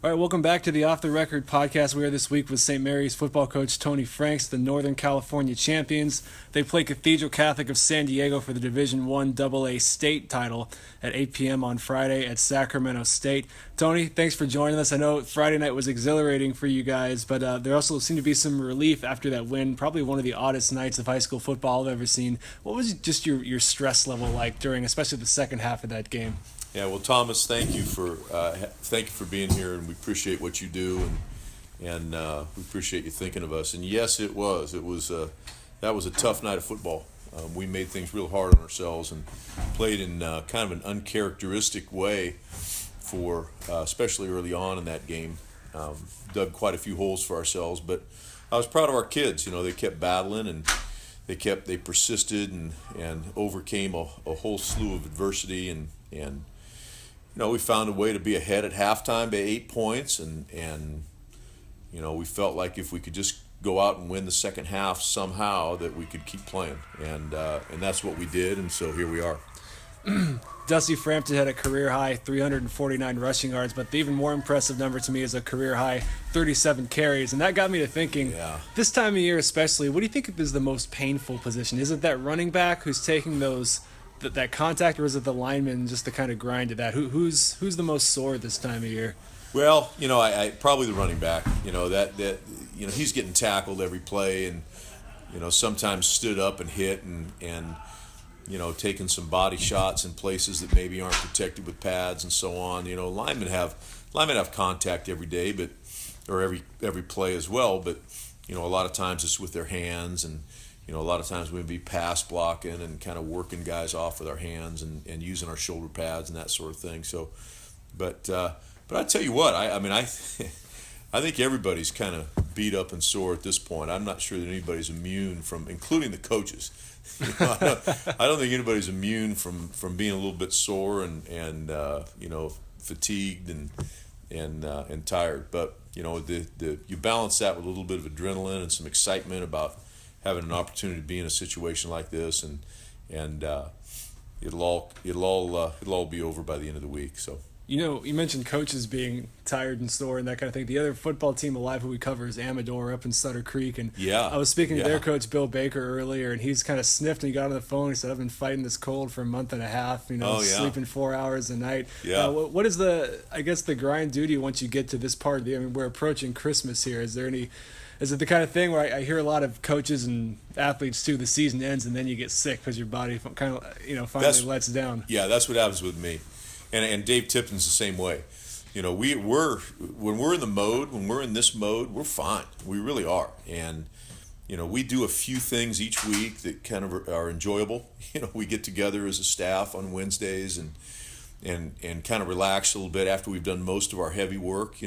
All right, welcome back to the Off the Record podcast. We are this week with St. Mary's football coach Tony Franks, the Northern California champions. They play Cathedral Catholic of San Diego for the Division I AA state title at 8 p.m. on Friday at Sacramento State. Tony, thanks for joining us. I know Friday night was exhilarating for you guys, but there also seemed to be some relief after that win. Probably one of the oddest nights of high school football I've ever seen. What was just your stress level like during, especially the second half of that game? Yeah, well, Thomas, thank you for being here, and we appreciate what you do, and we appreciate you thinking of us. And yes, it was that was a tough night of football. We made things real hard on ourselves and played in kind of an uncharacteristic way for especially early on in that game. Dug quite a few holes for ourselves, but I was proud of our kids. You know, they kept battling and they persisted and overcame a whole slew of adversity and we found a way to be ahead at halftime by 8 points, and we felt like if we could just go out and win the second half somehow, that we could keep playing, and that's what we did, and so here we are. Dusty Frampton had a career-high 349 rushing yards, but the even more impressive number to me is a career-high 37 carries, and that got me to thinking, This time of year especially, what do you think is the most painful position? Is it that running back who's taking that contact, or is it the lineman just to kind of grind to that? Who's the most sore this time of year? Well, I probably the running back. That he's getting tackled every play, and sometimes stood up and hit and taking some body shots in places that maybe aren't protected with pads and so on. Linemen have contact every day, or every play as well. But a lot of times it's with their hands, and a lot of times we'd be pass blocking and kind of working guys off with our hands and using our shoulder pads and that sort of thing. So, but I tell you what, I think everybody's kind of beat up and sore at this point. I'm not sure that anybody's immune from, including the coaches. I don't think anybody's immune from being a little bit sore and fatigued and tired. But you balance that with a little bit of adrenaline and some excitement about having an opportunity to be in a situation like this, and it'll all be over by the end of the week. So. You mentioned coaches being tired and sore and that kind of thing. The other football team alive who we cover is Amador up in Sutter Creek. And I was speaking to their coach, Bill Baker, earlier, and he's kind of sniffed and he got on the phone. He said, I've been fighting this cold for a month and a half, sleeping 4 hours a night. Yeah. What is the grind duty once you get to this part of the, we're approaching Christmas here. Is it the kind of thing where I hear a lot of coaches and athletes too, the season ends and then you get sick because your body kind of, finally lets down? Yeah, that's what happens with me. And Dave Tipton's the same way. When we're in the mode, when we're in this mode, we're fine. We really are. And, we do a few things each week that kind of are enjoyable. We get together as a staff on Wednesdays and kind of relax a little bit after we've done most of our heavy work,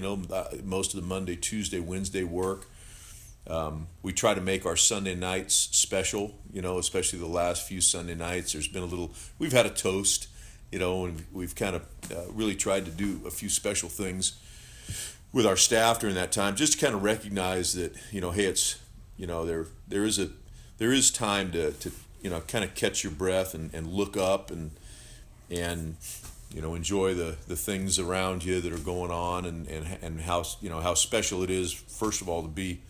most of the Monday, Tuesday, Wednesday work. We try to make our Sunday nights special, especially the last few Sunday nights. We've had a toast. And we've kind of really tried to do a few special things with our staff during that time, just to kind of recognize that, hey, it's, there is time to kind of catch your breath and look up and enjoy the things around you that are going on and how special it is, first of all, to be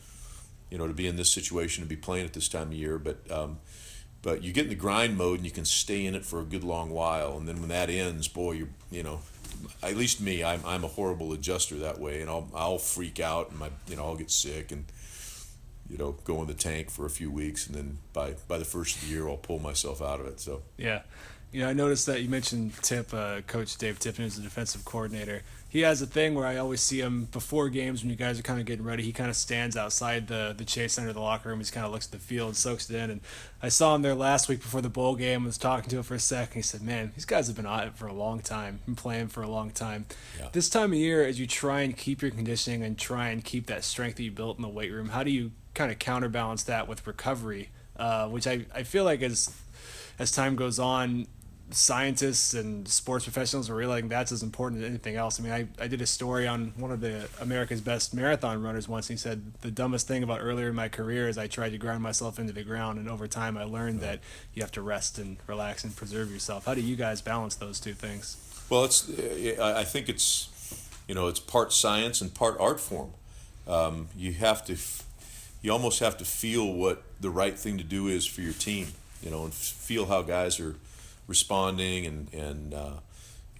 in this situation, to be playing at this time of year, but you get in the grind mode and you can stay in it for a good long while, and then when that ends, boy, at least me, I'm a horrible adjuster that way, and I'll freak out and I'll get sick and go in the tank for a few weeks, and then by the first of the year I'll pull myself out of it. So yeah. I noticed that you mentioned Coach Dave Tipton is the defensive coordinator. He has a thing where I always see him before games when you guys are kind of getting ready. He kind of stands outside the Chase Center of the locker room. He kind of looks at the field, soaks it in. And I saw him there last week before the bowl game. Was talking to him for a second. He said, "Man, these guys have been on it for a long time, been playing for a long time." Yeah. This time of year, as you try and keep your conditioning and try and keep that strength that you built in the weight room, how do you kind of counterbalance that with recovery? Which I feel like as time goes on, scientists and sports professionals are realizing that's as important as anything else. I did a story on one of the America's best marathon runners once, and he said the dumbest thing about earlier in my career is I tried to grind myself into the ground, and over time I learned that you have to rest and relax and preserve yourself. How do you guys balance those two things? Well, I think it's it's part science and part art form. You almost have to feel what the right thing to do is for your team, and feel how guys are responding, and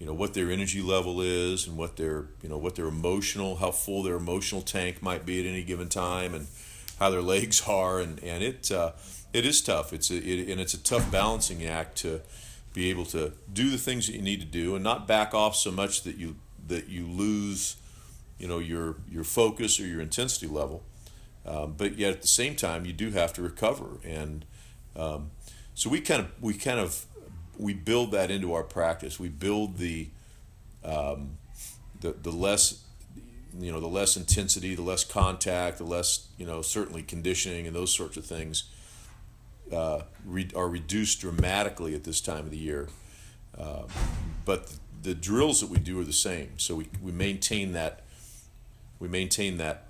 what their energy level is, and what their emotional, how full their emotional tank might be at any given time, and how their legs are, and it is tough. It's a tough balancing act to be able to do the things that you need to do and not back off so much that you lose, your focus or your intensity level. But yet at the same time, you do have to recover, and so we build that into our practice. We build the less the less intensity, the less contact, the less certainly conditioning and those sorts of things are reduced dramatically at this time of the year. But the drills that we do are the same. So we maintain that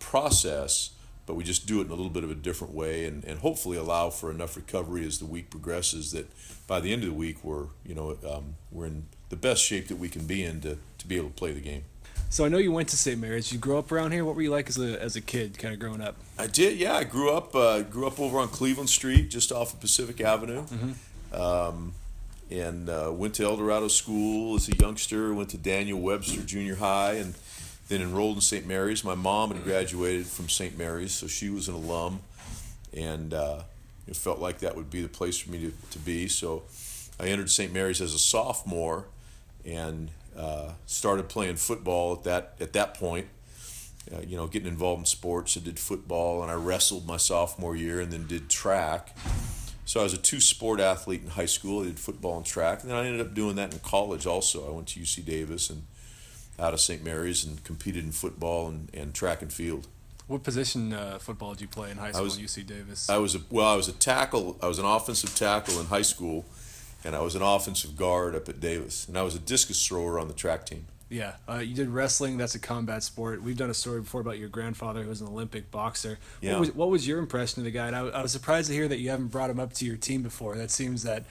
process, but we just do it in a little bit of a different way, and hopefully allow for enough recovery as the week progresses that by the end of the week we're in the best shape that we can be in to be able to play the game. So I know you went to St. Mary's. You grew up around here. What were you like as a kid, kind of growing up? I did, yeah. I grew up over on Cleveland Street, just off of Pacific Avenue, and went to El Dorado School as a youngster. Went to Daniel Webster Junior High, and then enrolled in St. Mary's. My mom had graduated from St. Mary's, so she was an alum, and it felt like that would be the place for me to be. So I entered St. Mary's as a sophomore, and started playing football at that point. Getting involved in sports. I did football, and I wrestled my sophomore year, and then did track. So I was a two-sport athlete in high school. I did football and track, and then I ended up doing that in college also. I went to UC Davis and out of St. Mary's and competed in football and track and field. What position football did you play in high school at UC Davis? I was a tackle. I was an offensive tackle in high school, and I was an offensive guard up at Davis, and I was a discus thrower on the track team. Yeah, you did wrestling. That's a combat sport. We've done a story before about your grandfather, who was an Olympic boxer. Yeah. What was your impression of the guy? And I was surprised to hear that you haven't brought him up to your team before. That seems that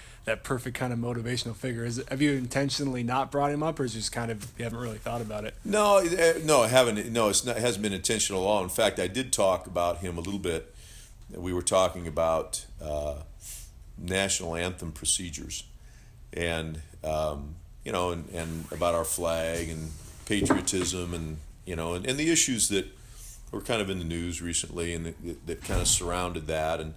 perfect kind of motivational figure. Have you intentionally not brought him up, or is it just kind of you haven't really thought about it? No, I haven't. No, it hasn't been intentional at all. In fact, I did talk about him a little bit. We were talking about national anthem procedures, and and about our flag and patriotism, and and the issues that were kind of in the news recently, and that kind of surrounded that, and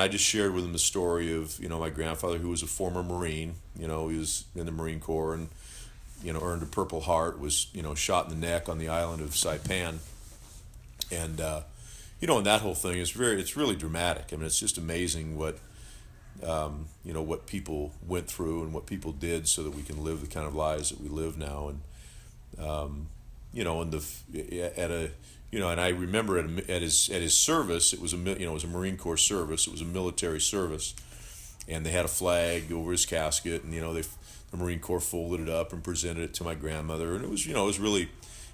I just shared with him the story of my grandfather, who was a former Marine. He was in the Marine Corps, and earned a Purple Heart, was shot in the neck on the island of Saipan, and and that whole thing is it's really dramatic. I mean, it's just amazing what what people went through and what people did so that we can live the kind of lives that we live now. And and I remember at his service, it was it was a Marine Corps service, it was a military service, and they had a flag over his casket, and the Marine Corps folded it up and presented it to my grandmother, and it was it was really,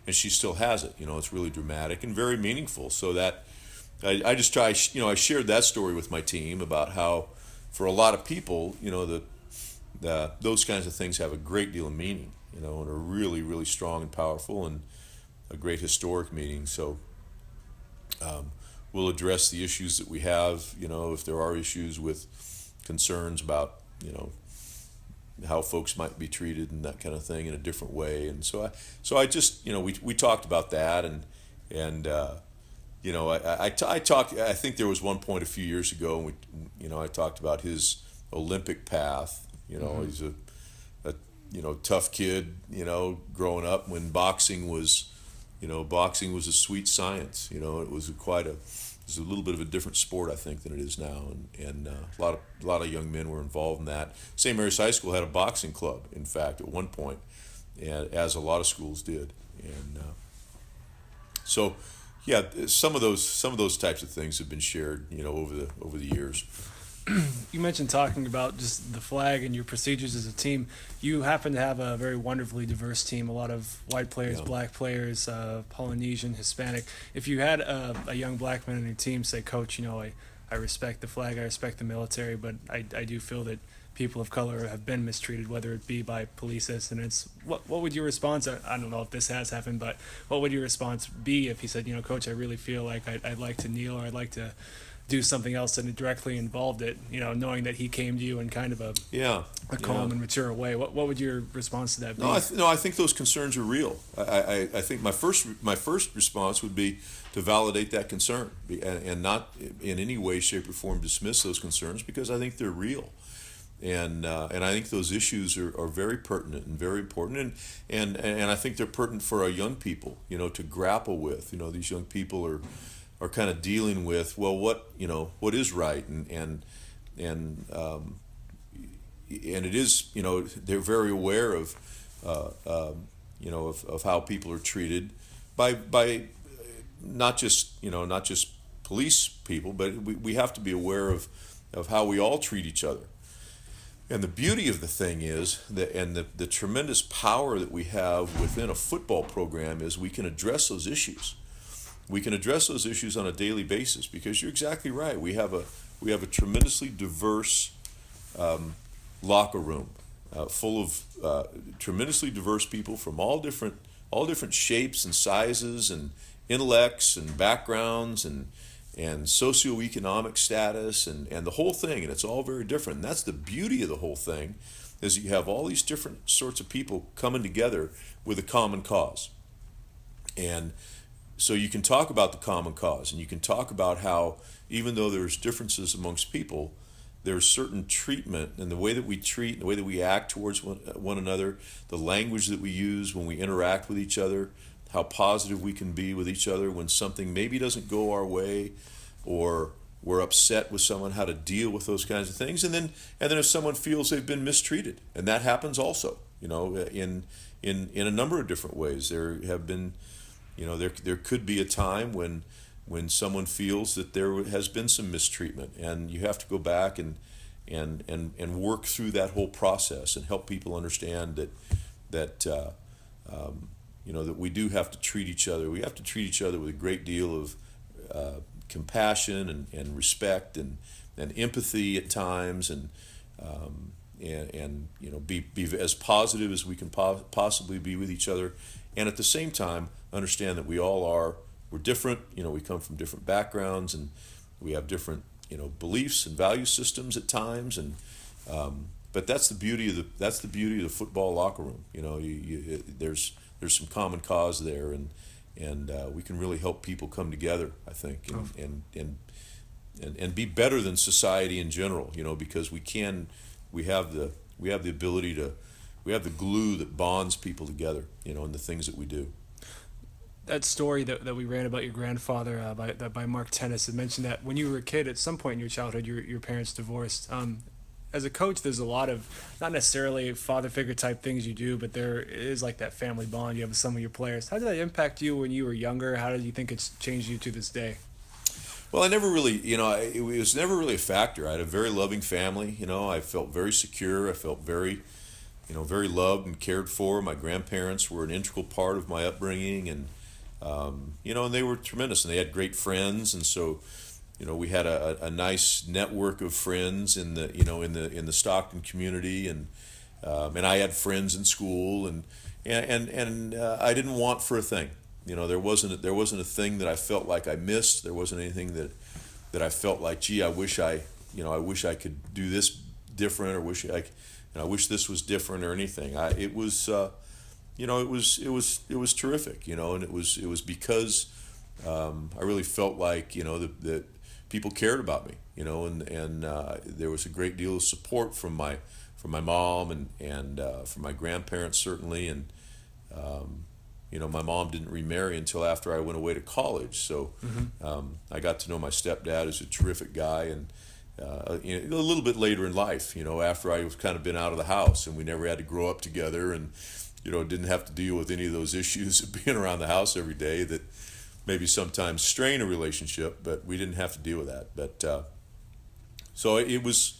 and she still has it. It's really dramatic and very meaningful. So that I just try, I shared that story with my team about how, for a lot of people, those kinds of things have a great deal of meaning, and are really, really strong and powerful, and a great historic meaning. So we'll address the issues that we have, if there are issues with concerns about, how folks might be treated and that kind of thing in a different way. And so I just, we talked about that, and I talked. I think there was one point a few years ago, and I talked about his Olympic path. He's a tough kid. Growing up when boxing was a sweet science. It was a little bit of a different sport, I think, than it is now, and a lot of young men were involved in that. St. Mary's High School had a boxing club, in fact, at one point, and as a lot of schools did, and so. Yeah, some of those types of things have been shared, over the years. You mentioned talking about just the flag and your procedures as a team. You happen to have a very wonderfully diverse team, a lot of white players, black players, Polynesian, Hispanic. If you had a young black man on your team say, Coach, I respect the flag, I respect the military, but I do feel that people of color have been mistreated, whether it be by police incidents. What would your response? I don't know if this has happened, but what would your response be if he said, Coach, I really feel like I'd like to kneel, or I'd like to do something else that directly involved it, knowing that he came to you in kind of a calm and mature way. What would your response to that be? I think those concerns are real. I think my first response would be to validate that concern and not in any way, shape, or form dismiss those concerns, because I think they're real. And I think those issues are very pertinent and very important, and I think they're pertinent for our young people, to grapple with. These young people are kind of dealing with, well, what is right, and it is, they're very aware of of how people are treated by not just police people, but we have to be aware of how we all treat each other. And the beauty of the thing is that, and the tremendous power that we have within a football program, is we can address those issues. We can address those issues on a daily basis, because you're exactly right. We have a tremendously diverse locker room full of tremendously diverse people from all different shapes and sizes and intellects and backgrounds and socioeconomic status and the whole thing, and it's all very different. And that's the beauty of the whole thing, is you have all these different sorts of people coming together with a common cause. And so you can talk about the common cause, and you can talk about how, even though there's differences amongst people, there's certain treatment, and the way that we treat, the way that we act towards one another, the language that we use when we interact with each other, how positive we can be with each other when something maybe doesn't go our way, or we're upset with someone, how to deal with those kinds of things. And then if someone feels they've been mistreated, and that happens also, in a number of different ways. There have been, there could be a time when someone feels that there has been some mistreatment, and you have to go back and work through that whole process and help people understand that we do have to treat each other. We have to treat each other with a great deal of compassion and respect and empathy at times, and be as positive as we can possibly be with each other, and at the same time understand that we're different. We come from different backgrounds, and we have different beliefs and value systems at times, and but that's the beauty of the football locker room. There's some common cause there, and we can really help people come together, I think, and be better than society in general. Because we have the ability we have the glue that bonds people together. In the things that we do. That story that we ran about your grandfather by Mark Tennis had mentioned that when you were a kid, at some point in your childhood, your parents divorced. As a coach, there's a lot of, not necessarily father figure type things you do, but there is like that family bond you have with some of your players. How did that impact you when you were younger? How did you think it's changed you to this day? Well, I never really, it was never really a factor. I had a very loving family. I felt very secure. I felt very, very loved and cared for. My grandparents were an integral part of my upbringing, and and they were tremendous, and they had great friends, and so. We had a nice network of friends in the Stockton community, and I had friends in school, and I didn't want for a thing. There wasn't a thing that I felt like I missed. There wasn't anything that I felt like, gee, I wish I could do this different, or I wish this was different, or anything. It was terrific, and it was because I really felt like that people cared about me, and there was a great deal of support from my mom and from my grandparents, certainly, and my mom didn't remarry until after I went away to college, so I got to know my stepdad as a terrific guy, and a little bit later in life, after I was kind of been out of the house, and we never had to grow up together, and didn't have to deal with any of those issues of being around the house every day that maybe sometimes strain a relationship, but we didn't have to deal with that. But so it was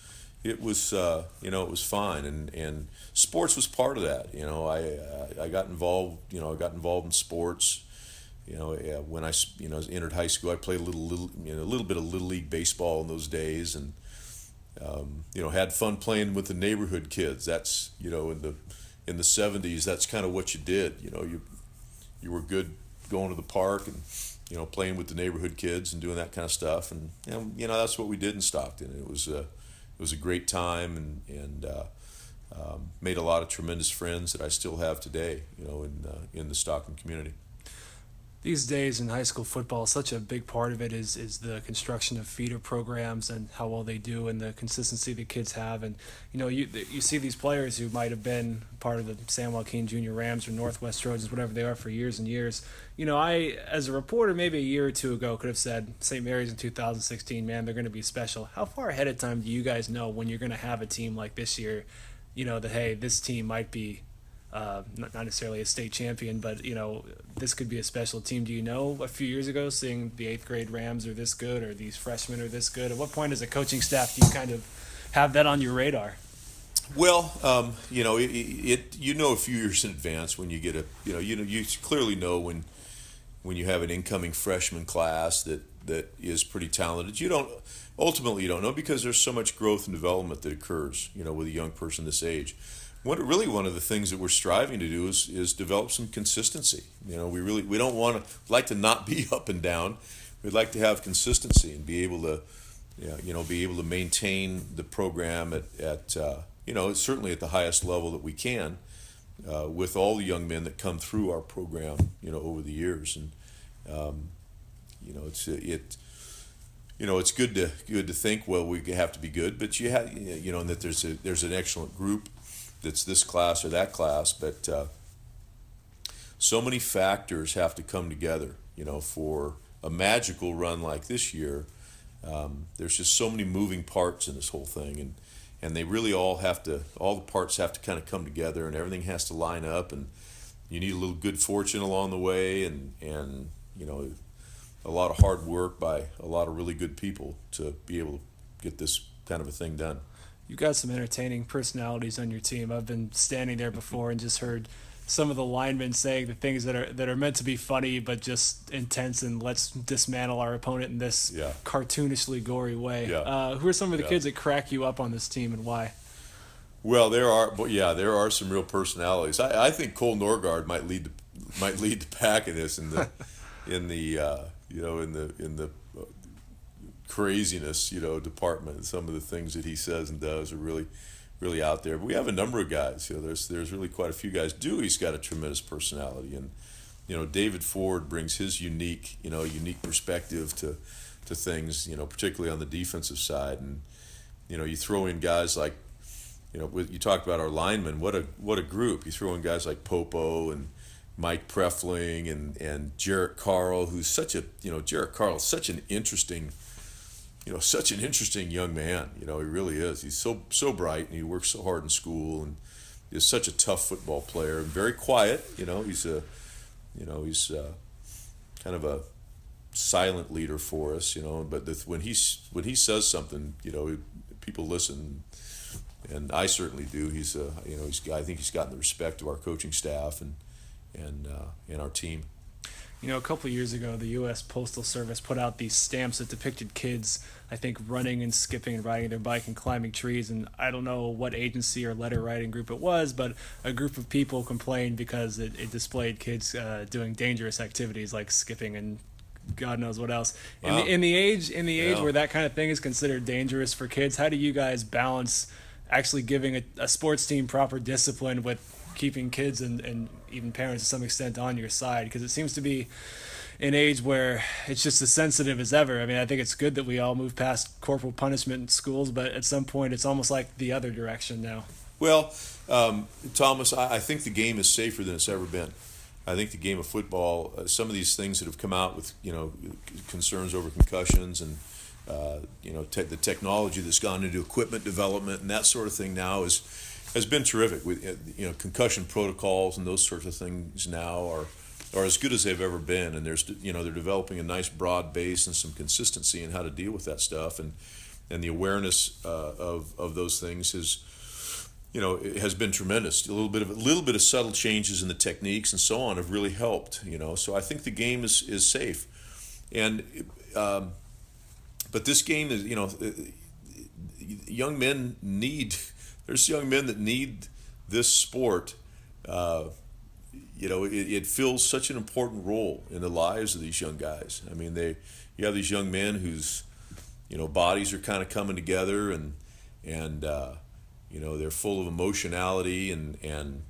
fine, and sports was part of that. I got involved. I got involved in sports. When I entered high school, I played a little bit of little league baseball in those days, and Had fun playing with the neighborhood kids. That's, in the 70s, that's kind of what you did. You were good going to the park and, playing with the neighborhood kids and doing that kind of stuff. And, that's what we did in Stockton. It was a great time, and made a lot of tremendous friends that I still have today, in the Stockton community. These days in high school football, such a big part of it is the construction of feeder programs and how well they do and the consistency the kids have. And you see these players who might have been part of the San Joaquin Junior Rams or Northwest Trojans, whatever they are, for years and years. I, as a reporter, maybe a year or two ago, could have said St. Mary's in 2016, man, they're going to be special. How far ahead of time do you guys know when you're going to have a team like this year, that, hey, this team might be not necessarily a state champion, but this could be a special team? Do you know a few years ago, seeing the 8th grade Rams are this good or these freshmen are this good? At what point as a coaching staff do you kind of have that on your radar? Well, a few years in advance when you get you clearly know when you have an incoming freshman class that is pretty talented. You don't know because there's so much growth and development that occurs, with a young person this age. One of the things that we're striving to do is develop some consistency. We don't like to not be up and down. We'd like to have consistency and be able to maintain the program at certainly at the highest level that we can, with all the young men that come through our program, over the years. And it's good to think, well, we have to be good, but and that there's an excellent group that's this class or that class, but so many factors have to come together, for a magical run like this year. There's just so many moving parts in this whole thing, and they really all the parts have to kind of come together, and everything has to line up, and you need a little good fortune along the way, and a lot of hard work by a lot of really good people to be able to get this kind of a thing done. You've got some entertaining personalities on your team. I've been standing there before and just heard some of the linemen saying the things that are meant to be funny but just intense, and let's dismantle our opponent in this cartoonishly gory way. Who are some of the kids that crack you up on this team, and why? Well, there are some real personalities. I think Cole Norgard might lead the pack in this in the craziness, department. Some of the things that he says and does are really, really out there. But we have a number of guys. There's really quite a few guys. Dewey's got a tremendous personality, and David Ford brings his unique perspective to things. Particularly on the defensive side, and you throw in guys like, you talked about our linemen. What a group! You throw in guys like Popo and Mike Prefling and Jarrett Carl, who's Jarrett Carl's such an interesting young man. He really is. He's so bright, and he works so hard in school, and is such a tough football player, and very quiet. He's kind of a silent leader for us. But when he says something, people listen, and I certainly do. I think he's gotten the respect of our coaching staff and our team. A couple of years ago, the U.S. Postal Service put out these stamps that depicted kids, I think, running and skipping and riding their bike and climbing trees. And I don't know what agency or letter writing group it was, but a group of people complained because it displayed kids doing dangerous activities like skipping and God knows what else. Wow. In the age where that kind of thing is considered dangerous for kids, how do you guys balance actually giving a sports team proper discipline with keeping kids and even parents to some extent on your side? Because it seems to be an age where it's just as sensitive as ever. I mean, I think it's good that we all move past corporal punishment in schools, but at some point it's almost like the other direction now. Well, Thomas, I think the game is safer than it's ever been. I think the game of football, some of these things that have come out with, concerns over concussions and, the technology that's gone into equipment development and that sort of thing now has been terrific. With concussion protocols and those sorts of things now are as good as they've ever been, and they're developing a nice broad base and some consistency in how to deal with that stuff, and the awareness of those things has been tremendous. A little bit of subtle changes in the techniques and so on have really helped. So I think the game is safe, and but this game is young men need. There's young men that need this sport. It fills such an important role in the lives of these young guys. I mean, you have these young men whose, bodies are kind of coming together, and they're full of emotionality and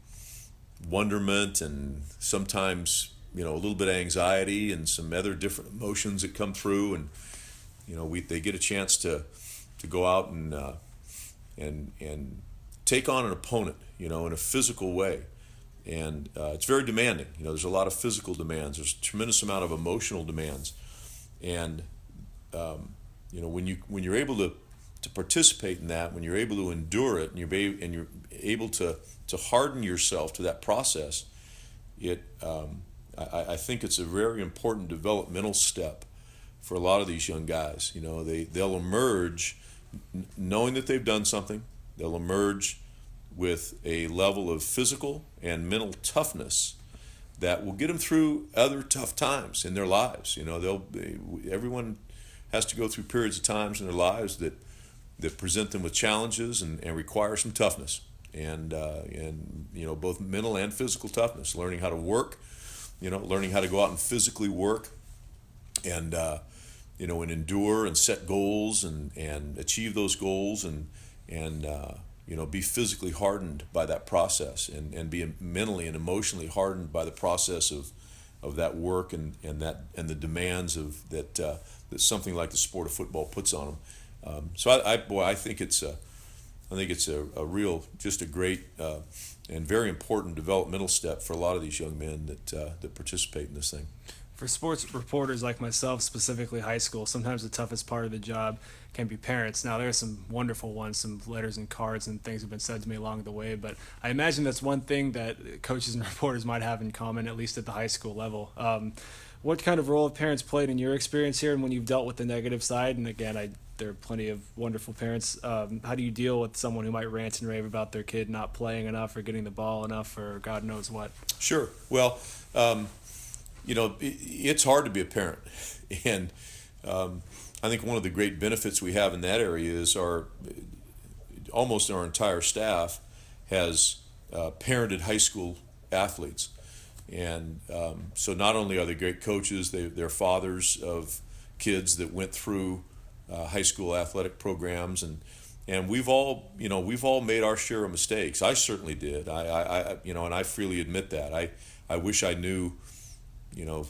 wonderment, and sometimes a little bit of anxiety and some other different emotions that come through, and they get a chance to go out and take on an opponent, in a physical way. And it's very demanding. There's a lot of physical demands. There's a tremendous amount of emotional demands. And when you're able to participate in that, when you're able to endure it, and you're able to harden yourself to that process, I think it's a very important developmental step for a lot of these young guys. They'll emerge knowing that they've done something. They'll emerge with a level of physical and mental toughness that will get them through other tough times in their lives. Everyone has to go through periods of times in their lives that present them with challenges and require some toughness, and both mental and physical toughness. Learning how to work, learning how to go out and physically work, and endure and set goals and achieve those goals, and be physically hardened by that process, and be mentally and emotionally hardened by the process of that work and the demands of that something like the sport of football puts on them. I think it's a real, just a great and very important developmental step for a lot of these young men that participate in this thing. For sports reporters like myself, specifically high school, sometimes the toughest part of the job can be parents. Now, there's some wonderful ones, some letters and cards and things have been said to me along the way, but I imagine that's one thing that coaches and reporters might have in common, at least at the high school level. What kind of role have parents played in your experience here, and when you've dealt with the negative side? And again, there are plenty of wonderful parents. How do you deal with someone who might rant and rave about their kid not playing enough or getting the ball enough or God knows what? Sure. Well, it's hard to be a parent, and I think one of the great benefits we have in that area is almost our entire staff has parented high school athletes, and so not only are they great coaches, they're fathers of kids that went through high school athletic programs, and we've all made our share of mistakes. I certainly did. And I freely admit that. I wish I knew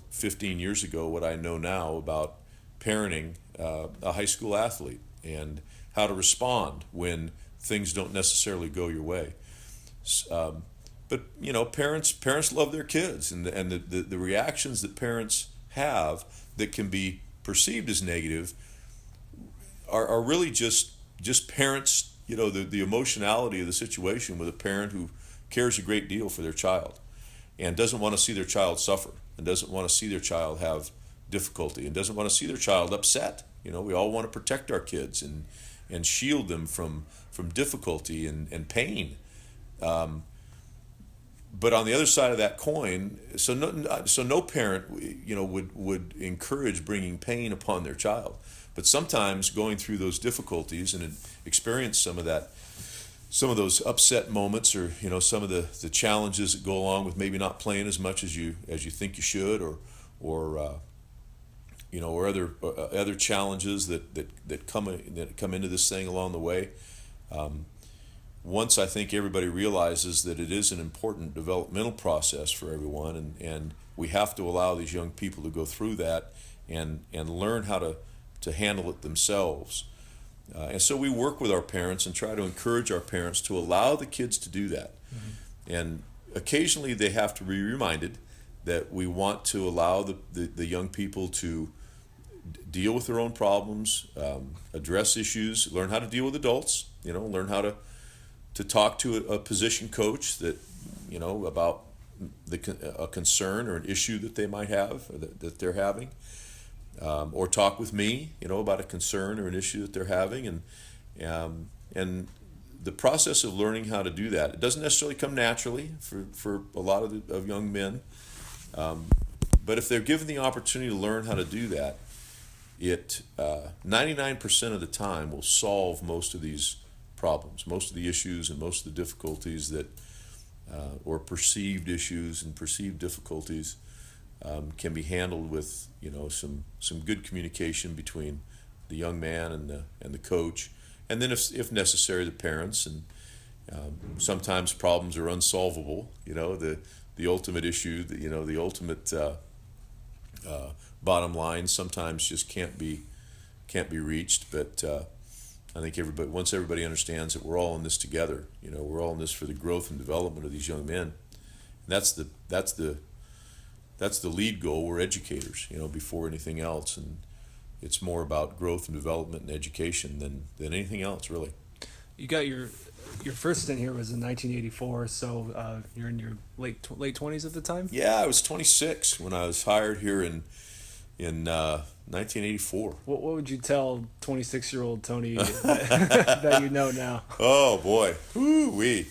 15 years ago what I know now about parenting a high school athlete and how to respond when things don't necessarily go your way. But parents love their kids, and the reactions that parents have that can be perceived as negative are really just parents. The emotionality of the situation with a parent who cares a great deal for their child and doesn't want to see their child suffer, and doesn't want to see their child have difficulty, and doesn't want to see their child upset. We all want to protect our kids and shield them from difficulty and pain. But on the other side of that coin, so no parent would encourage bringing pain upon their child. But sometimes going through those difficulties and experience some of those upset moments, or some of the challenges that go along with maybe not playing as much as you think you should, or other challenges that come into this thing along the way. Once I think everybody realizes that it is an important developmental process for everyone, and we have to allow these young people to go through that and learn how to handle it themselves. And so we work with our parents and try to encourage our parents to allow the kids to do that. Mm-hmm. And occasionally they have to be reminded that we want to allow the young people to deal with their own problems, address issues, learn how to deal with adults, learn how to talk to a position coach that, about a concern or an issue that they might have, or that they're having. Or talk with me, about a concern or an issue that they're having, and the process of learning how to do that. It doesn't necessarily come naturally for a lot of young men, but if they're given the opportunity to learn how to do that, it 99% of the time will solve most of these problems, most of the issues and most of the difficulties that, or perceived issues and perceived difficulties, can be handled with some good communication between the young man and the coach, and then if necessary the parents. And sometimes problems are unsolvable. The ultimate issue, the ultimate bottom line sometimes just can't be reached. But I think once everybody understands that we're all in this together, we're all in this for the growth and development of these young men. And that's the lead goal. We're educators, before anything else, and it's more about growth and development and education than anything else, really. You got your first stint here was in 1984, so you're in your late 20s at the time? Yeah, I was 26 when I was hired here in 1984. What would you tell 26-year-old Tony that you know now? Oh boy, woo-wee.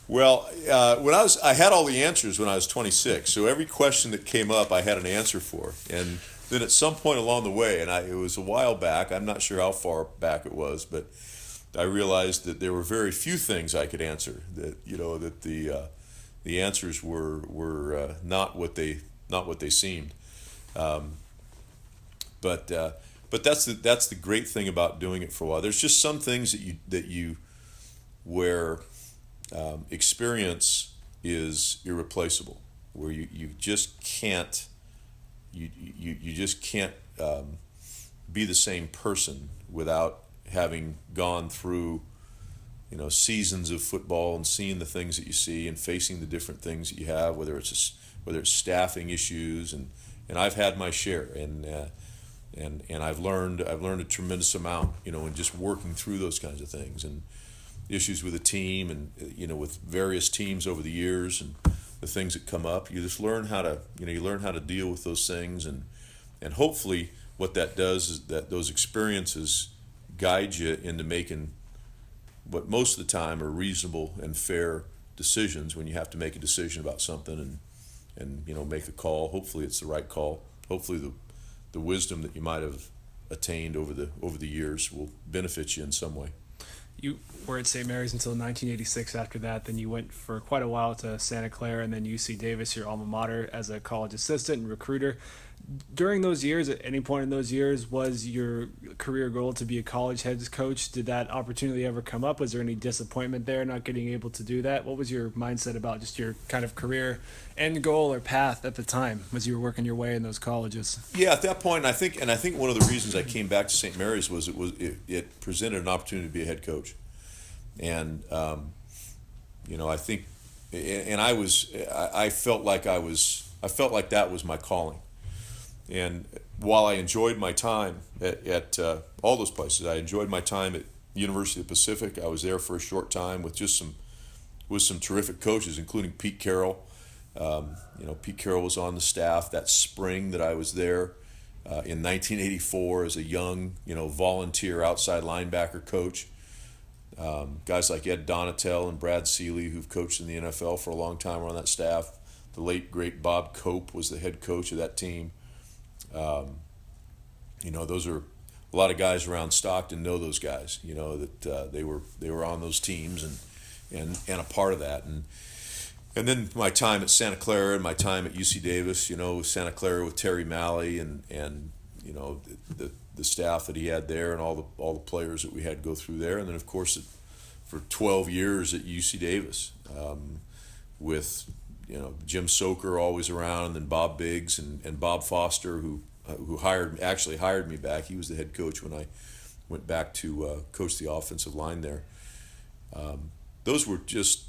Well, I had all the answers when I was 26. So every question that came up, I had an answer for. And then at some point along the way, and it was a while back, I'm not sure how far back it was, but I realized that there were very few things I could answer. That that the answers were not what they seemed. But that's the great thing about doing it for a while. There's just some things where experience is irreplaceable, where you just can't be the same person without having gone through seasons of football and seeing the things that you see and facing the different things that you have, whether it's staffing issues, and I've had my share, and I've learned a tremendous amount in just working through those kinds of things, and issues with a team, and with various teams over the years, and the things that come up. You just learn how to deal with those things, and hopefully what that does is that those experiences guide you into making what most of the time are reasonable and fair decisions when you have to make a decision about something, and make the call. Hopefully it's the right call. Hopefully the wisdom that you might have attained over the years will benefit you in some way. You were at St. Mary's until 1986. After that, then you went for quite a while to Santa Clara and then UC Davis, your alma mater, as a college assistant and recruiter. During those years, at any point in those years, was your career goal to be a college head coach? Did that opportunity ever come up? Was there any disappointment there not getting able to do that? What was your mindset about just your kind of career end goal or path at the time as you were working your way in those colleges? Yeah, at that point, I think one of the reasons I came back to St. Mary's was it presented an opportunity to be a head coach, and I think, and I felt like that was my calling. And while I enjoyed my time at all those places, I enjoyed my time at University of the Pacific. I was there for a short time with some terrific coaches, including Pete Carroll. Pete Carroll was on the staff that spring that I was there in 1984 as a young, volunteer outside linebacker coach. Guys like Ed Donatel and Brad Seeley, who've coached in the NFL for a long time, were on that staff. The late great Bob Cope was the head coach of that team. Those are a lot of guys around Stockton know those guys. That they were on those teams and a part of that. And then my time at Santa Clara and my time at UC Davis. Santa Clara with Terry Malley and the staff that he had there, and all the players that we had go through there. And then of course for 12 years at UC Davis with Jim Soker always around, and then Bob Biggs and Bob Foster, who actually hired me back. He was the head coach when I went back to coach the offensive line there. Those were just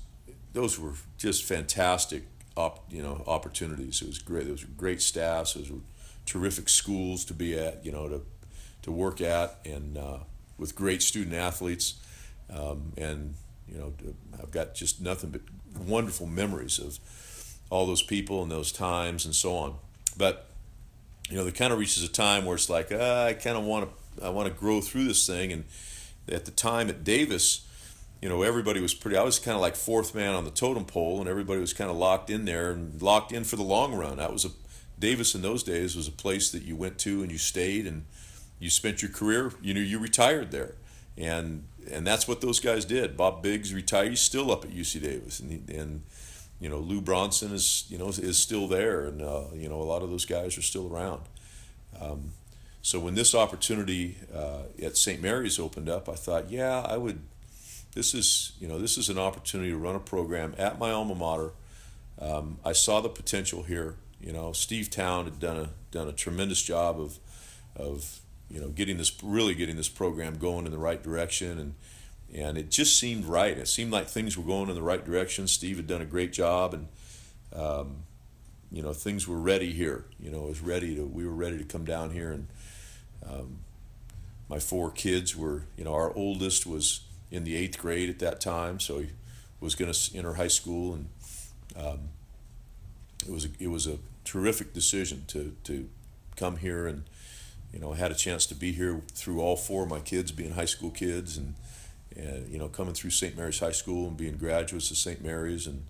fantastic opportunities. It was great. Those were great staffs. Those were terrific schools to be at, to work at, and with great student athletes. I've got just nothing but wonderful memories of all those people and those times and so on. But there kind of reaches a time where it's like I want to grow through this thing. And at the time at Davis, everybody was I was kind of like fourth man on the totem pole, and everybody was kind of locked in there and locked in for the long run. Davis in those days was a place that you went to and you stayed, and you spent your career, you retired there, and that's what those guys did. Bob Biggs retired. He's still up at UC Davis, and Lou Bronson is still there, and a lot of those guys are still around. So when this opportunity at St. Mary's opened up, I thought, yeah, I would. This is an opportunity to run a program at my alma mater. I saw the potential here. Steve Town had done a tremendous job of getting this program going in the right direction, and it just seemed right. It seemed like things were going in the right direction. Steve had done a great job, and things were ready here. We were ready to come down here, and my 4 kids were, our oldest was in the 8th grade at that time, so he was going to enter high school, and it was a terrific decision to come here, and I had a chance to be here through all 4 of my kids being high school kids, and coming through St. Mary's High School and being graduates of St. Mary's, and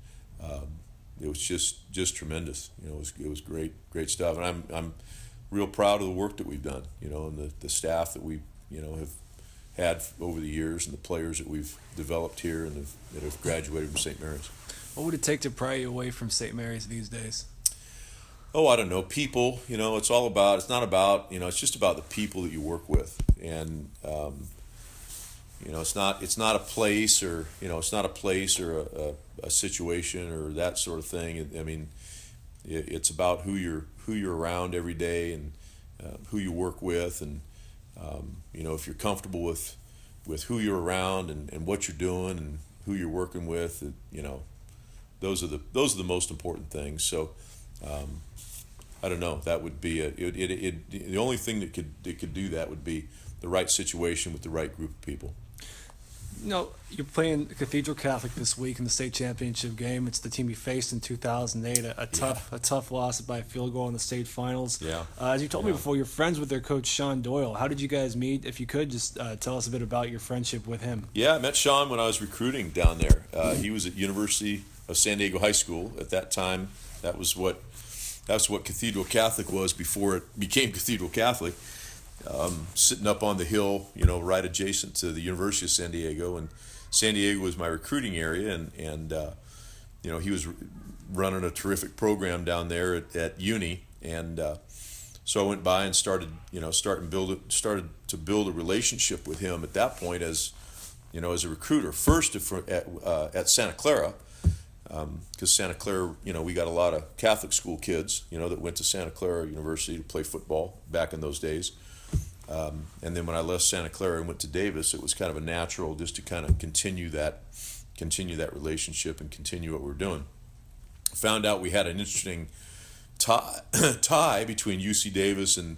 it was just tremendous. It was great stuff, and I'm real proud of the work that we've done. And the staff that we have had over the years, and the players that we've developed here and that have graduated from St. Mary's. What would it take to pry you away from St. Mary's these days? Oh, I don't know. People. It's all about. It's not about. It's just about the people that you work with, and it's not a place, or it's not a place or a situation or that sort of thing. I mean, it's about who you're around every day, and who you work with, and if you're comfortable with who you're around, and what you're doing, and who you're working with, those are the most important things. So I don't know. That would be the only thing that could do that would be the right situation with the right group of people. You're playing Cathedral Catholic this week in the state championship game. It's the team you faced in 2008. A tough loss by a field goal in the state finals. Yeah. As you told me before, you're friends with their coach Sean Doyle. How did you guys meet? If you could just tell us a bit about your friendship with him. Yeah, I met Sean when I was recruiting down there. He was at University of San Diego High School at that time. That's what Cathedral Catholic was before it became Cathedral Catholic. Sitting up on the hill, right adjacent to the University of San Diego, and San Diego was my recruiting area, and he was running a terrific program down there at Uni, and so I went by and started to build a relationship with him at that point as a recruiter. First at Santa Clara, because Santa Clara, we got a lot of Catholic school kids, that went to Santa Clara University to play football back in those days. And then when I left Santa Clara and went to Davis, it was kind of a natural just to kind of continue that relationship and continue what we're doing. Found out we had an interesting tie between UC Davis and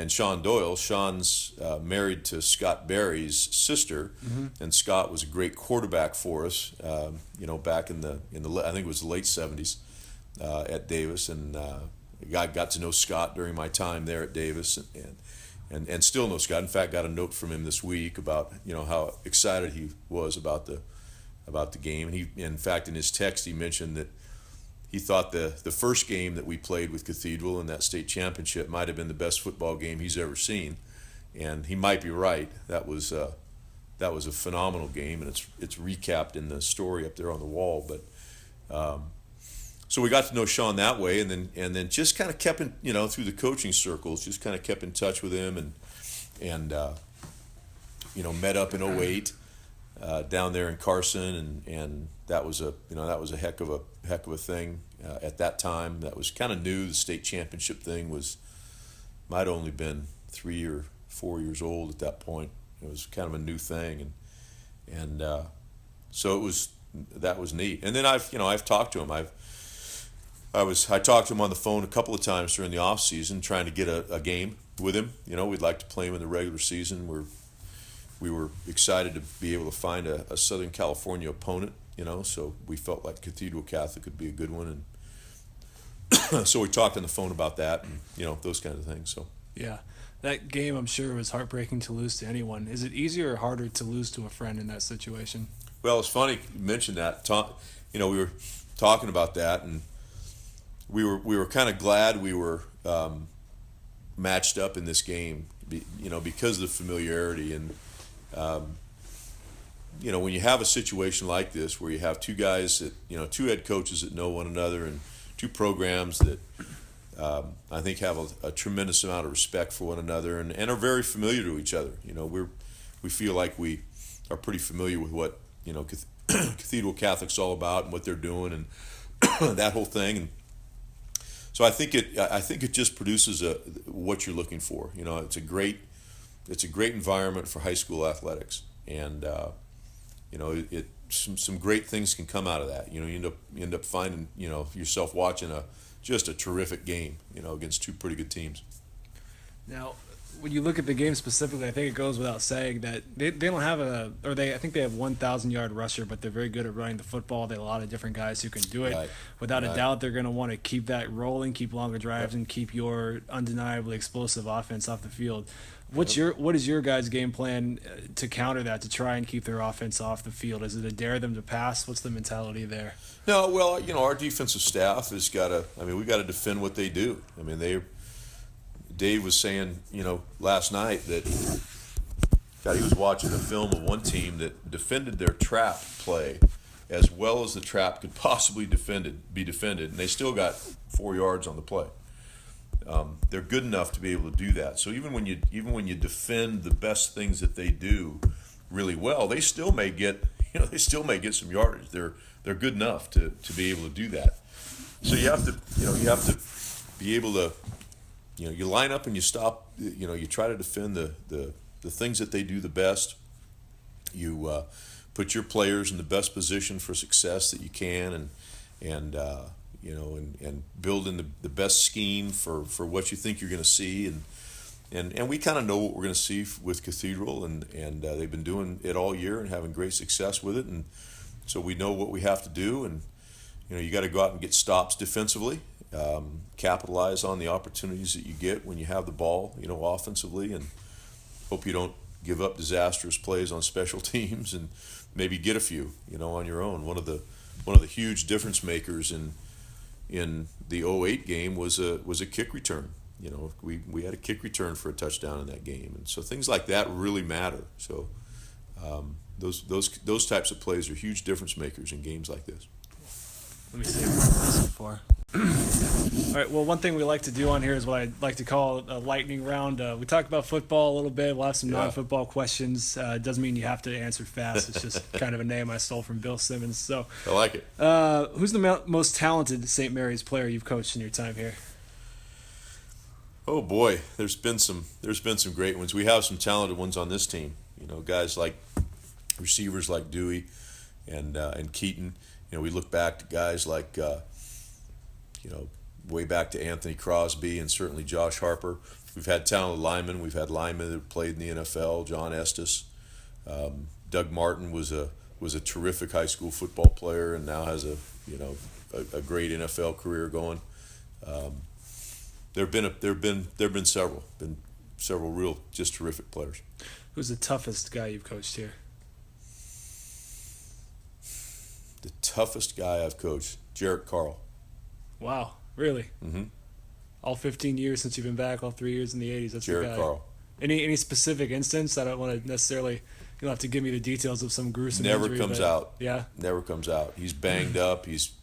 Sean Doyle. Sean's married to Scott Berry's sister, and Scott was a great quarterback for us. Back in the I think it was the late '70s at Davis, and I got to know Scott during my time there at Davis, and still know Scott. In fact, got a note from him this week about how excited he was about the game. And he, in fact, in his text, he mentioned that he thought the first game that we played with Cathedral in that state championship might have been the best football game he's ever seen, and he might be right. That was a phenomenal game, and it's recapped in the story up there on the wall. But so we got to know Sean that way, and then just kind of kept in, through the coaching circles, just kind of kept in touch with him, and met up in '08 down there in Carson, and that was a heck of a thing at that time. That was kind of new. The state championship thing might only been 3 or 4 years old at that point. It was kind of a new thing, and so that was neat. And then I've talked to him. I talked to him on the phone a couple of times during the off season, trying to get a game with him. We'd like to play him in the regular season. We were excited to be able to find a Southern California opponent. So we felt like Cathedral Catholic would be a good one, and so we talked on the phone about that, and those kinds of things. So yeah, that game I'm sure was heartbreaking to lose to anyone. Is it easier or harder to lose to a friend in that situation? Well, it's funny you mentioned that. We were talking about that, and we were kind of glad we were matched up in this game, because of the familiarity. And when you have a situation like this where you have two guys that, two head coaches that know one another, and two programs that I think have a tremendous amount of respect for one another, and are very familiar to each other. We feel like we are pretty familiar with what Cathedral Catholic's all about and what they're doing, and that whole thing. And so I think it just produces what you're looking for. It's a great environment for high school athletics, and some great things can come out of that. You end up finding yourself watching just a terrific game, against two pretty good teams. Now, when you look at the game specifically, I think it goes without saying that they don't have I think they have 1,000-yard rusher, but they're very good at running the football. They have a lot of different guys who can do it. Right. Without a doubt, they're going to want to keep that rolling, keep longer drives, and keep your undeniably explosive offense off the field. What is your guys' game plan to counter that, to try and keep their offense off the field? Is it to dare them to pass? What's the mentality there? No, well, our defensive staff has got to. We got to defend what they do. Dave was saying, last night that he was watching a film of one team that defended their trap play as well as the trap could possibly be defended, and they still got 4 yards on the play. They're good enough to be able to do that. So even when you defend the best things that they do really well, they still may get some yardage. They're good enough to be able to do that. So you have to be able to, you line up and you stop. You try to defend the things that they do the best. You put your players in the best position for success that you can, and build in the best scheme for what you think you're going to see, and we kind of know what we're going to see with Cathedral, and they've been doing it all year and having great success with it, and so we know what we have to do, and you got to go out and get stops defensively, capitalize on the opportunities that you get when you have the ball, offensively, and hope you don't give up disastrous plays on special teams, and maybe get a few, on your own. One of the huge difference makers in the 08 game was a kick return. We had a kick return for a touchdown in that game, and so things like that really matter. So those types of plays are huge difference makers in games like this. Let me see so far. All right. Well, one thing we like to do on here is what I like to call a lightning round. We talk about football a little bit. We'll have some non-football questions. It doesn't mean you have to answer fast. It's just kind of a name I stole from Bill Simmons. So I like it. Who's the most talented St. Mary's player you've coached in your time here? Oh boy, there's been some great ones. We have some talented ones on this team. Guys like receivers like Dewey and Keaton. We look back to guys like way back to Anthony Crosby and certainly Josh Harper. We've had talented linemen. We've had linemen that played in the NFL. John Estes, Doug Martin was a terrific high school football player and now has a great NFL career going. There've been several real just terrific players. Who's the toughest guy you've coached here? The toughest guy I've coached, Jarrett Carl. Wow, really? Mm-hmm. All 15 years since you've been back, all 3 years in the 80s. That's Jarrett the guy. Carl. Any specific instance? I don't want to necessarily. You'll have to give me the details of some gruesome Never injury. comes out. Yeah. Never comes out. He's banged up. He's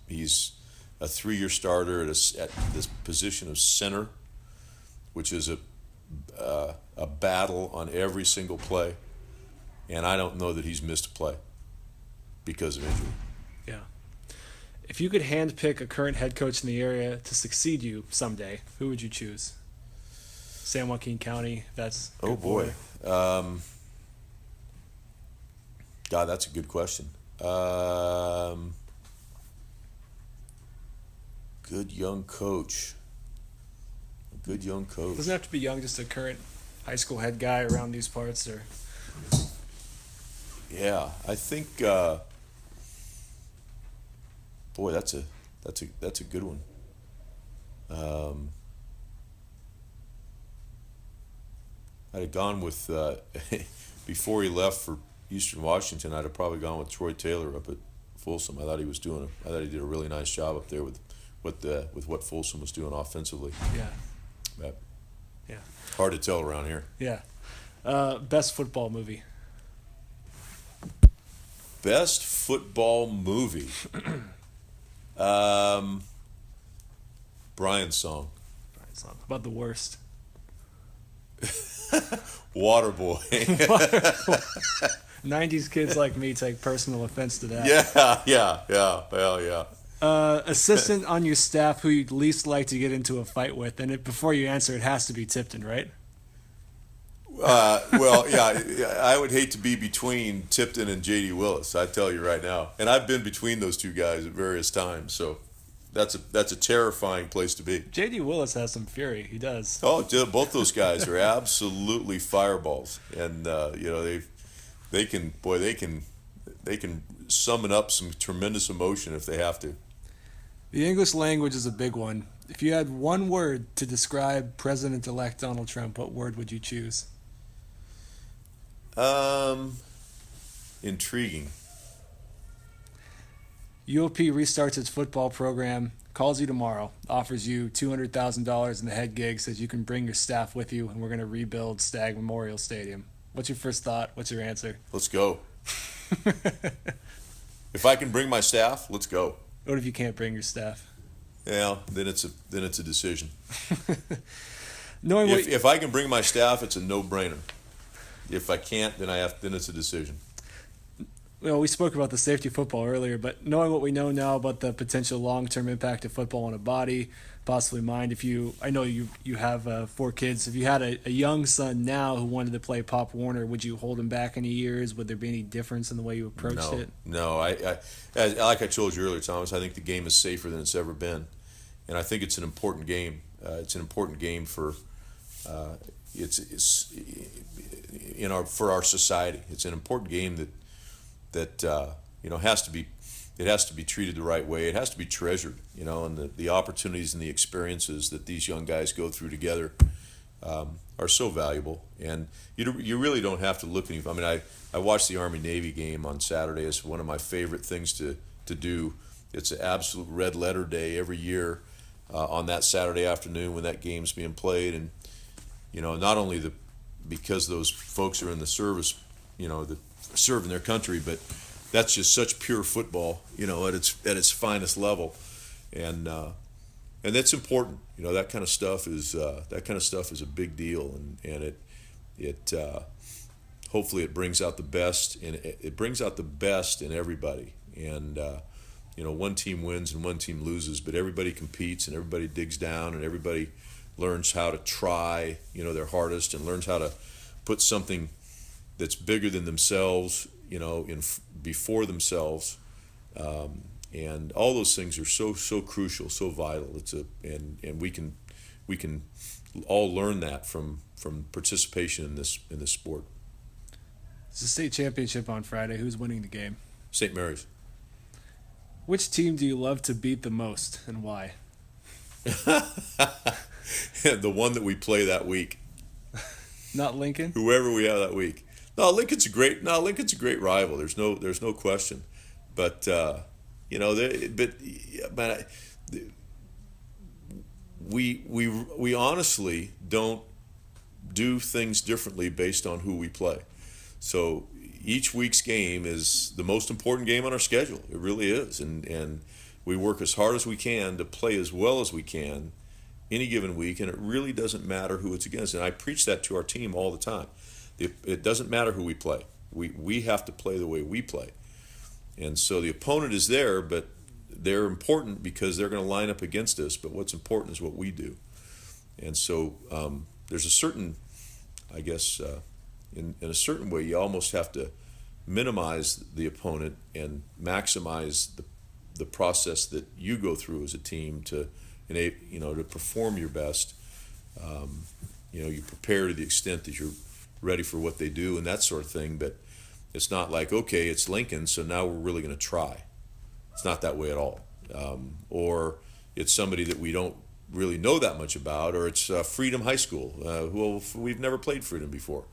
a 3-year starter at this position of center, which is a battle on every single play, and I don't know that he's missed a play because of injury. Yeah. If you could handpick a current head coach in the area to succeed you someday, who would you choose? San Joaquin County. That's oh boy. God, that's a good question. Good young coach. A good young coach. Doesn't have to be young, just a current high school head guy around these parts, or. Yeah, I think. Boy, that's a good one. I'd have gone with before he left for Eastern Washington. I'd have probably gone with Troy Taylor up at Folsom. I thought he did a really nice job up there with what Folsom was doing offensively. Yeah. But, Yeah. Hard to tell around here. Yeah. Best football movie. Best football movie. Brian's Song. How about the worst? Waterboy. 90s kids like me take personal offense to that. Yeah. Assistant on your staff who you'd least like to get into a fight with, and before you answer, it has to be Tipton, right? Well, yeah, I would hate to be between Tipton and J.D. Willis. I tell you right now, and I've been between those two guys at various times. So that's a terrifying place to be. J.D. Willis has some fury. He does. Oh, both those guys are absolutely fireballs, and they can summon up some tremendous emotion if they have to. The English language is a big one. If you had one word to describe President-elect Donald Trump, what word would you choose? Intriguing. UOP restarts its football program, calls you tomorrow, offers you $200,000 in the head gig, says you can bring your staff with you, and we're going to rebuild Stag Memorial Stadium. What's your first thought? What's your answer? Let's go. If I can bring my staff, let's go. What if you can't bring your staff? Yeah, then it's a decision. Knowing if I can bring my staff, it's a no-brainer. If I can't, then it's a decision. Well, we spoke about the safety of football earlier, but knowing what we know now about the potential long-term impact of football on a body, possibly mind, I know you have 4 kids. If you had a young son now who wanted to play Pop Warner, would you hold him back any years? Would there be any difference in the way you approached it? No. Like I told you earlier, Thomas, I think the game is safer than it's ever been, and I think it's an important game. It's an important game for for our society. It's an important game that has to be treated the right way. It has to be treasured, and the opportunities and the experiences that these young guys go through together are so valuable. And you really don't have to look any. I mean, I watched the Army-Navy game on Saturday. It's one of my favorite things to do. It's an absolute red letter day every year on that Saturday afternoon when that game's being played. And not only because those folks are in the service, that serving their country, but that's just such pure football, at its finest level, and that's important. That kind of stuff is a big deal, and it hopefully it brings out the best, and it brings out the best in everybody. And one team wins and one team loses, but everybody competes and everybody digs down and everybody learns how to try, their hardest, and learns how to put something that's bigger than themselves, before themselves, and all those things are so crucial, so vital. And we can all learn that from participation in this sport. It's the state championship on Friday. Who's winning the game? St. Mary's. Which team do you love to beat the most, and why? The one that we play that week. Not Lincoln? Whoever we have that week. No, Lincoln's a great rival. There's no question. But we honestly don't do things differently based on who we play. So each week's game is the most important game on our schedule. It really is, and we work as hard as we can to play as well as we can any given week, and it really doesn't matter who it's against. And I preach that to our team all the time. It doesn't matter who we play. We have to play the way we play. And so the opponent is there, but they're important because they're going to line up against us. But what's important is what we do. And so there's a certain, I guess, in a certain way, you almost have to minimize the opponent and maximize the process that you go through as a team to perform your best. You prepare to the extent that you're ready for what they do and that sort of thing, but it's not like, okay, it's Lincoln, so now we're really going to try. It's not that way at all. Or it's somebody that we don't really know that much about, or it's Freedom High School. We've never played Freedom before.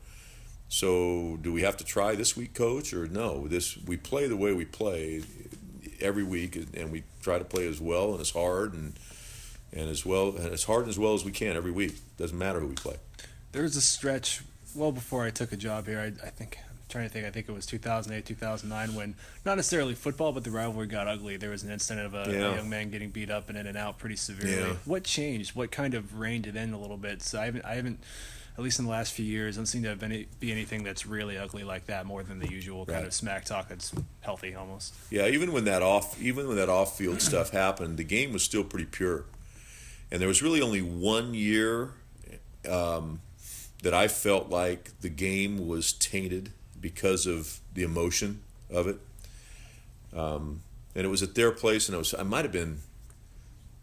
So do we have to try this week, Coach, or no? We play the way we play every week, and we try to play as well and as hard and as hard and as well as we can every week. Doesn't matter who we play. There was a stretch well before I took a job here. I think I think it was 2008, 2009 when not necessarily football, but the rivalry got ugly. There was an incident of a young man getting beat up and in and out pretty severely. Yeah. What changed? What kind of reined it in a little bit? So I haven't, at least in the last few years, doesn't seem to have be anything that's really ugly like that, more than the usual kind of smack talk that's healthy almost. Yeah, even when that off-field stuff happened, the game was still pretty pure, and there was really only 1 year that I felt like the game was tainted because of the emotion of it. And it was at their place, and I might have been,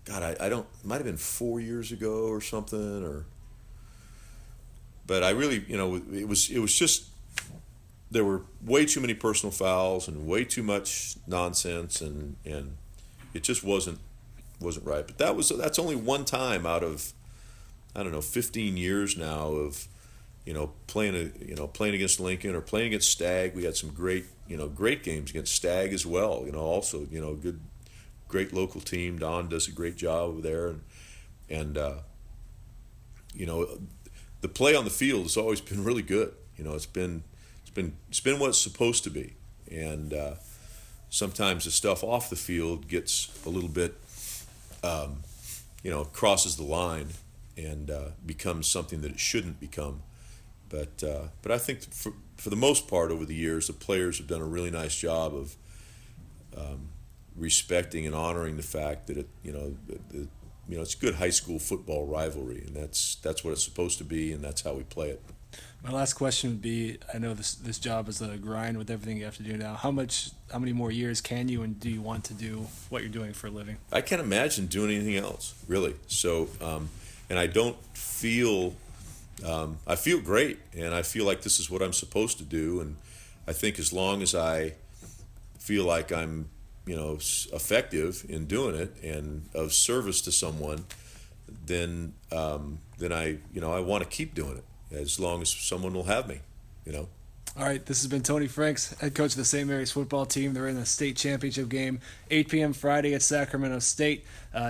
it might have been 4 years ago or something, but I really, it was just, there were way too many personal fouls and way too much nonsense, and it just wasn't right. But that's only one time out of, I don't know, 15 years now of, playing against Lincoln or playing against Stag. We had some great games against Stag as well. Also, great local team. Don does a great job over there, and the play on the field has always been really good. It's been what it's supposed to be, and sometimes the stuff off the field gets a little bit, crosses the line and becomes something that it shouldn't become. But I think for the most part over the years, the players have done a really nice job of respecting and honoring the fact that it's good high school football rivalry, and that's what it's supposed to be, and that's how we play it. My last question would be: I know this job is a grind with everything you have to do now. How many more years can you and do you want to do what you're doing for a living? I can't imagine doing anything else, really. So, and I don't feel. I feel great, and I feel like this is what I'm supposed to do. And I think as long as I feel like I'm, effective in doing it and of service to someone, then I want to keep doing it as long as someone will have me. All right, this has been Tony Franks, head coach of the St. Mary's football team. They're in the state championship game, 8 p.m. Friday at Sacramento State.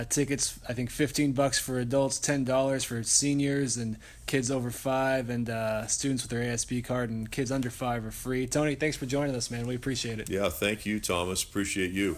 Tickets, I think, $15 for adults, $10 for seniors and kids over 5, and students with their ASB card, and kids under 5 are free. Tony, thanks for joining us, man. We appreciate it. Yeah, thank you, Thomas. Appreciate you.